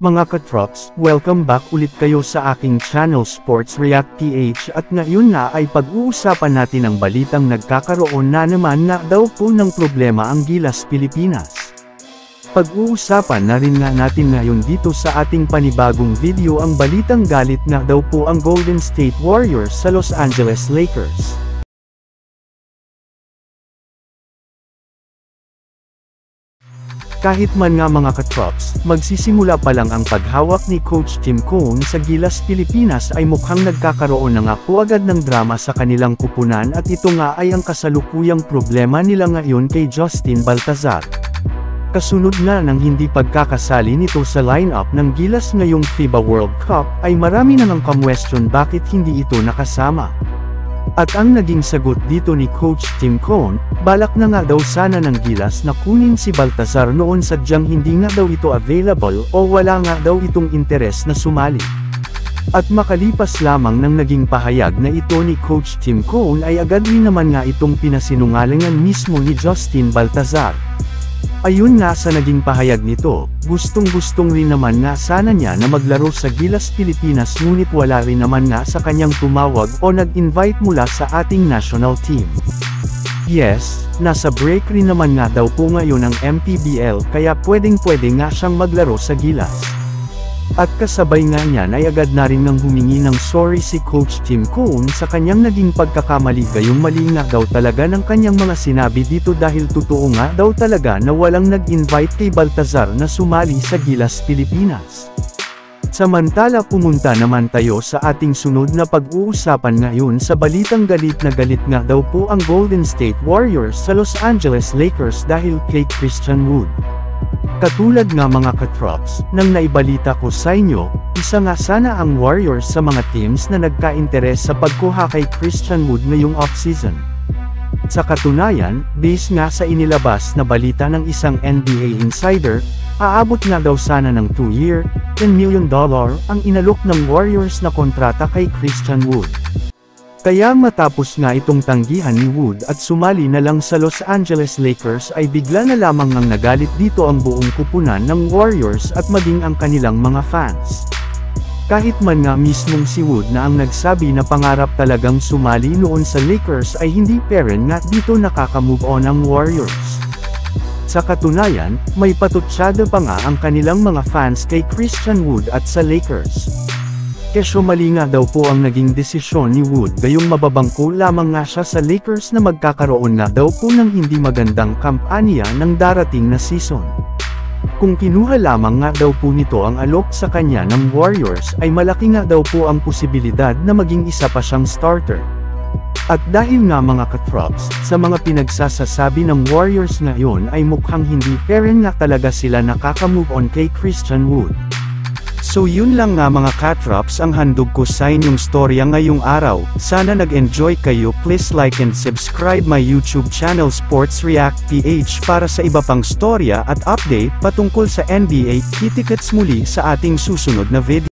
Mga katrops, welcome back ulit kayo sa aking channel Sports React PH at ngayon na ay pag-uusapan natin ang balitang nagkakaroon na naman na daw po ng problema ang Gilas Pilipinas. Pag-uusapan na rin nga natin ngayon dito sa ating panibagong video ang balitang galit na daw po ang Golden State Warriors sa Los Angeles Lakers. Kahit man nga mga katrops, magsisimula pa lang ang paghawak ni Coach Tim Cone sa Gilas Pilipinas ay mukhang nagkakaroon na nga po agad ng drama sa kanilang kupunan at ito nga ay ang kasalukuyang problema nila ngayon kay Justin Baltazar. Kasunod nga ng hindi pagkakasali nito sa lineup ng Gilas ngayong FIBA World Cup ay marami na ng kamwestiyon bakit hindi ito nakasama. At ang naging sagot dito ni Coach Tim Cone, balak na nga daw sana ng Gilas na kunin si Baltazar noon sadyang hindi nga daw ito available o wala nga daw itong interes na sumali. At makalipas lamang ng naging pahayag na ito ni Coach Tim Cone ay agad rin naman nga itong pinasinungalingan mismo ni Justin Baltazar. Ayun nga sa naging pahayag nito, gustong-gustong rin naman nga sana niya na maglaro sa Gilas Pilipinas ngunit wala rin naman nga sa kanyang tumawag o nag-invite mula sa ating national team. Yes, nasa break rin naman nga daw po ngayon ang MPBL kaya pwedeng-pwede nga siyang maglaro sa Gilas. At kasabay nga niyan ay agad na rin nang humingi ng sorry si Coach Tim Cone sa kanyang naging pagkakamali gayong mali nga daw talaga ng kanyang mga sinabi dito dahil totoo nga daw talaga na walang nag-invite kay Baltazar na sumali sa Gilas Pilipinas. Samantala pumunta naman tayo sa ating sunod na pag-uusapan ngayon sa balitang galit nga daw po ang Golden State Warriors sa Los Angeles Lakers dahil kay Christian Wood. Katulad nga mga katrops, nang naibalita ko sa inyo, isa nga sana ang Warriors sa mga teams na nagka-interes sa pagkuha kay Christian Wood ngayong off-season. Sa katunayan, base nga sa inilabas na balita ng isang NBA insider, aabot nga daw sana ng 2-year, $10 million ang inalok ng Warriors na kontrata kay Christian Wood. Kaya matapos nga itong tanggihan ni Wood at sumali na lang sa Los Angeles Lakers ay bigla na lamang ngang nagalit dito ang buong kupunan ng Warriors at maging ang kanilang mga fans. Kahit man nga mismong si Wood na ang nagsabi na pangarap talagang sumali noon sa Lakers ay hindi pa rin nga dito nakaka-move on ang Warriors. Sa katunayan, may patutsyada pa nga ang kanilang mga fans kay Christian Wood at sa Lakers. Kesyo mali nga daw po ang naging desisyon ni Wood gayong mababangko lamang nga siya sa Lakers na magkakaroon nga daw po ng hindi magandang kampanya ng darating na season. Kung kinuha lamang nga daw po nito ang alok sa kanya ng Warriors ay malaki nga daw po ang posibilidad na maging isa pa siyang starter. At dahil nga mga katrops, sa mga pinagsasasabi ng Warriors ngayon ay mukhang hindi pa rin nga talaga sila nakaka-move on kay Christian Wood. So yun lang nga mga katrops ang handog ko sa inyong storya ngayong araw. Sana nag-enjoy kayo. Please like and subscribe my YouTube channel Sports React PH para sa iba pang storya at update patungkol sa NBA. Kita-kits muli sa ating susunod na video.